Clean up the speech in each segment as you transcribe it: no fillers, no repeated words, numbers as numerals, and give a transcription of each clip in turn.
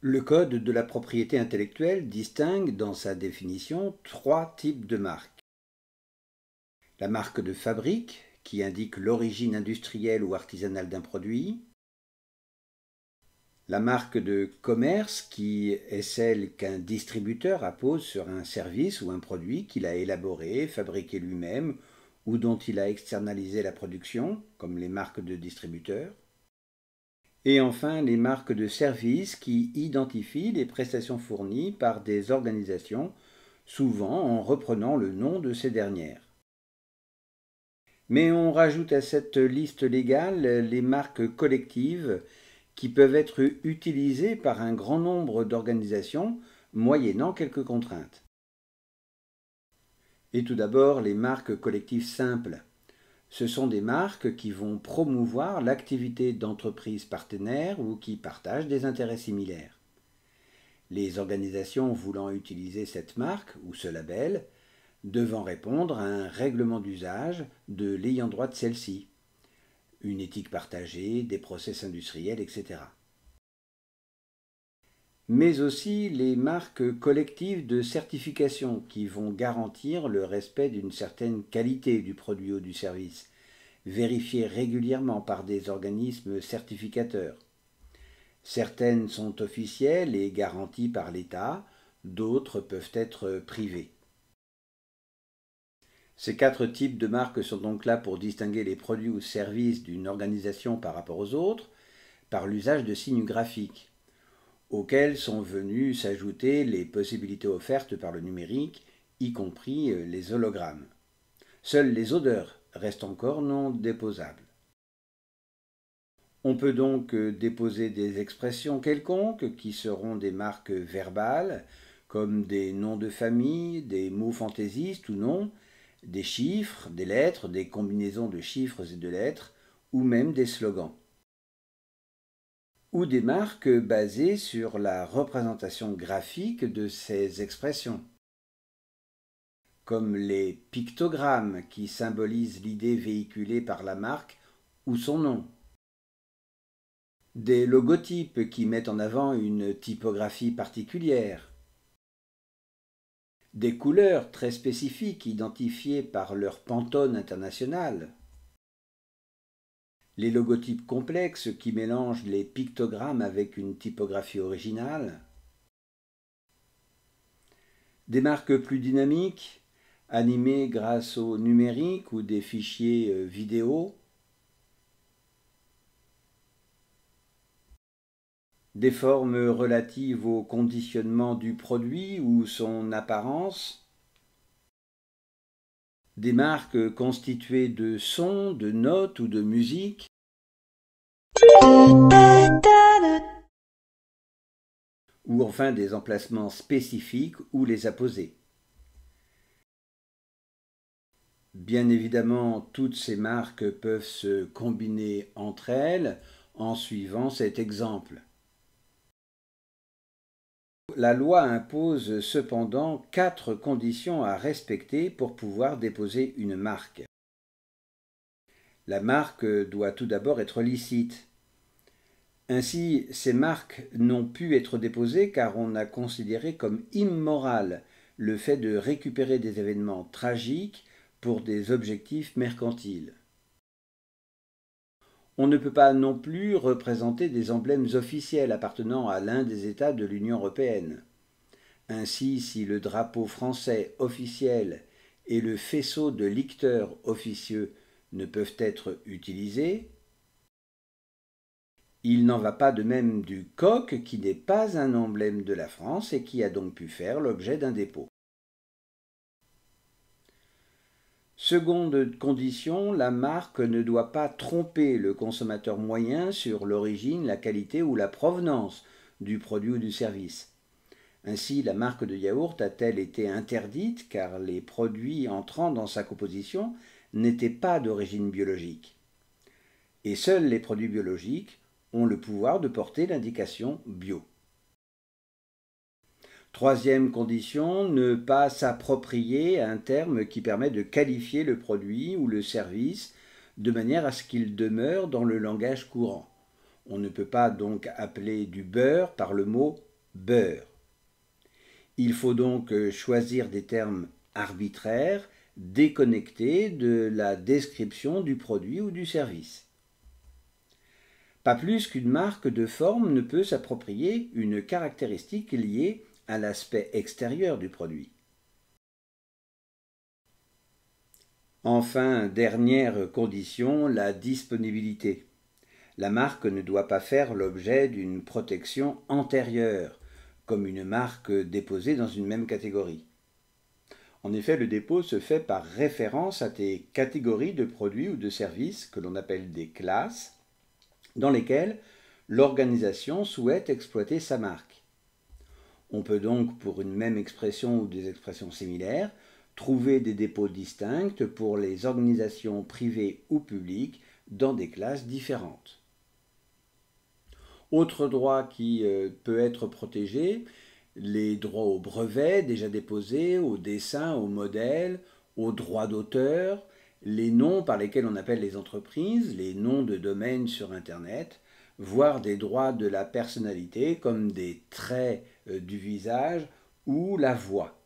Le Code de la propriété intellectuelle distingue dans sa définition trois types de marques. La marque de fabrique, qui indique l'origine industrielle ou artisanale d'un produit. La marque de commerce, qui est celle qu'un distributeur appose sur un service ou un produit qu'il a élaboré, fabriqué lui-même ou dont il a externalisé la production, comme les marques de distributeurs. Et enfin, les marques de services qui identifient les prestations fournies par des organisations, souvent en reprenant le nom de ces dernières. Mais on rajoute à cette liste légale les marques collectives qui peuvent être utilisées par un grand nombre d'organisations, moyennant quelques contraintes. Et tout d'abord, les marques collectives simples. Ce sont des marques qui vont promouvoir l'activité d'entreprises partenaires ou qui partagent des intérêts similaires. Les organisations voulant utiliser cette marque ou ce label devant répondre à un règlement d'usage de l'ayant droit de celle-ci, une éthique partagée, des process industriels, etc. Mais aussi les marques collectives de certification qui vont garantir le respect d'une certaine qualité du produit ou du service, vérifiées régulièrement par des organismes certificateurs. Certaines sont officielles et garanties par l'État, d'autres peuvent être privées. Ces quatre types de marques sont donc là pour distinguer les produits ou services d'une organisation par rapport aux autres, par l'usage de signes graphiques, auxquels sont venues s'ajouter les possibilités offertes par le numérique, y compris les hologrammes. Seules les odeurs restent encore non déposables. On peut donc déposer des expressions quelconques qui seront des marques verbales, comme des noms de famille, des mots fantaisistes ou non, des chiffres, des lettres, des combinaisons de chiffres et de lettres, ou même des slogans. Ou des marques basées sur la représentation graphique de ces expressions, comme les pictogrammes qui symbolisent l'idée véhiculée par la marque ou son nom. Des logotypes qui mettent en avant une typographie particulière. Des couleurs très spécifiques identifiées par leur Pantone international. Les logotypes complexes qui mélangent les pictogrammes avec une typographie originale. Des marques plus dynamiques, animées grâce au numérique ou des fichiers vidéo. Des formes relatives au conditionnement du produit ou son apparence. Des marques constituées de sons, de notes ou de musique. Ou enfin des emplacements spécifiques où les apposer. Bien évidemment, toutes ces marques peuvent se combiner entre elles en suivant cet exemple. La loi impose cependant 4 conditions à respecter pour pouvoir déposer une marque. La marque doit tout d'abord être licite. Ainsi, ces marques n'ont pu être déposées car on a considéré comme immoral le fait de récupérer des événements tragiques pour des objectifs mercantiles. On ne peut pas non plus représenter des emblèmes officiels appartenant à l'un des États de l'Union européenne. Ainsi, si le drapeau français officiel et le faisceau de licteurs officieux ne peuvent être utilisés, il n'en va pas de même du coq qui n'est pas un emblème de la France et qui a donc pu faire l'objet d'un dépôt. Seconde condition, la marque ne doit pas tromper le consommateur moyen sur l'origine, la qualité ou la provenance du produit ou du service. Ainsi, la marque de yaourt a-t-elle été interdite car les produits entrant dans sa composition n'étaient pas d'origine biologique. Et seuls les produits biologiques ont le pouvoir de porter l'indication bio. Troisième condition, ne pas s'approprier un terme qui permet de qualifier le produit ou le service de manière à ce qu'il demeure dans le langage courant. On ne peut pas donc appeler du beurre par le mot beurre. Il faut donc choisir des termes arbitraires, déconnectés de la description du produit ou du service. Pas plus qu'une marque de forme ne peut s'approprier une caractéristique liée à l'aspect extérieur du produit. Enfin, dernière condition, la disponibilité. La marque ne doit pas faire l'objet d'une protection antérieure, comme une marque déposée dans une même catégorie. En effet, le dépôt se fait par référence à des catégories de produits ou de services que l'on appelle des classes, dans lesquelles l'organisation souhaite exploiter sa marque. On peut donc, pour une même expression ou des expressions similaires, trouver des dépôts distincts pour les organisations privées ou publiques dans des classes différentes. Autre droit qui peut être protégé, les droits aux brevets déjà déposés, aux dessins, aux modèles, aux droits d'auteur, les noms par lesquels on appelle les entreprises, les noms de domaine sur Internet, voire des droits de la personnalité comme des traits du visage ou la voix.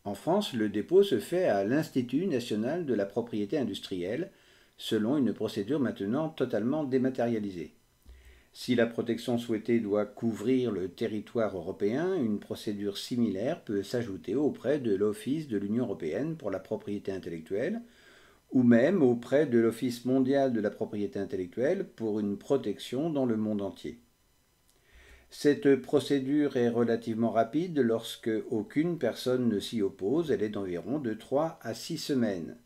En France, le dépôt se fait à l'Institut national de la propriété industrielle, selon une procédure maintenant totalement dématérialisée. Si la protection souhaitée doit couvrir le territoire européen, une procédure similaire peut s'ajouter auprès de l'Office de l'Union européenne pour la propriété intellectuelle ou même auprès de l'Office mondial de la propriété intellectuelle pour une protection dans le monde entier. Cette procédure est relativement rapide lorsque aucune personne ne s'y oppose, elle est d'environ de 3 à 6 semaines.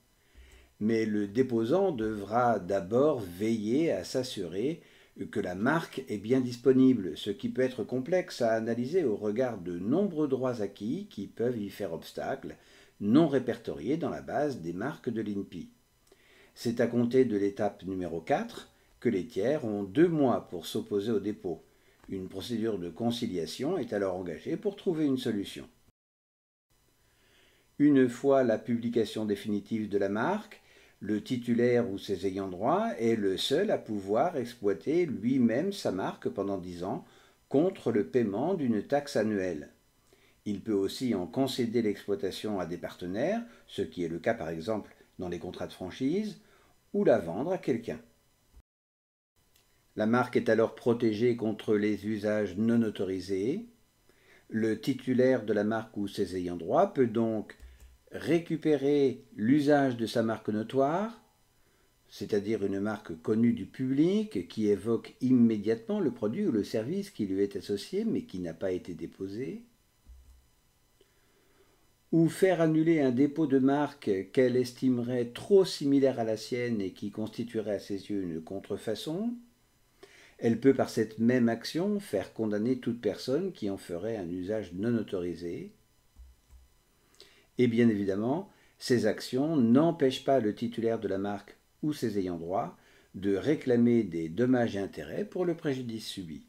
Mais le déposant devra d'abord veiller à s'assurer que la marque est bien disponible, ce qui peut être complexe à analyser au regard de nombreux droits acquis qui peuvent y faire obstacle, non répertoriés dans la base des marques de l'INPI. C'est à compter de l'étape numéro 4 que les tiers ont 2 mois pour s'opposer au dépôt. Une procédure de conciliation est alors engagée pour trouver une solution. Une fois la publication définitive de la marque, le titulaire ou ses ayants droit est le seul à pouvoir exploiter lui-même sa marque pendant 10 ans contre le paiement d'une taxe annuelle. Il peut aussi en concéder l'exploitation à des partenaires, ce qui est le cas par exemple dans les contrats de franchise, ou la vendre à quelqu'un. La marque est alors protégée contre les usages non autorisés. Le titulaire de la marque ou ses ayants droit peut donc récupérer l'usage de sa marque notoire, c'est-à-dire une marque connue du public qui évoque immédiatement le produit ou le service qui lui est associé mais qui n'a pas été déposé, ou faire annuler un dépôt de marque qu'elle estimerait trop similaire à la sienne et qui constituerait à ses yeux une contrefaçon. Elle peut par cette même action faire condamner toute personne qui en ferait un usage non autorisé. Et bien évidemment, ces actions n'empêchent pas le titulaire de la marque ou ses ayants droit de réclamer des dommages et intérêts pour le préjudice subi.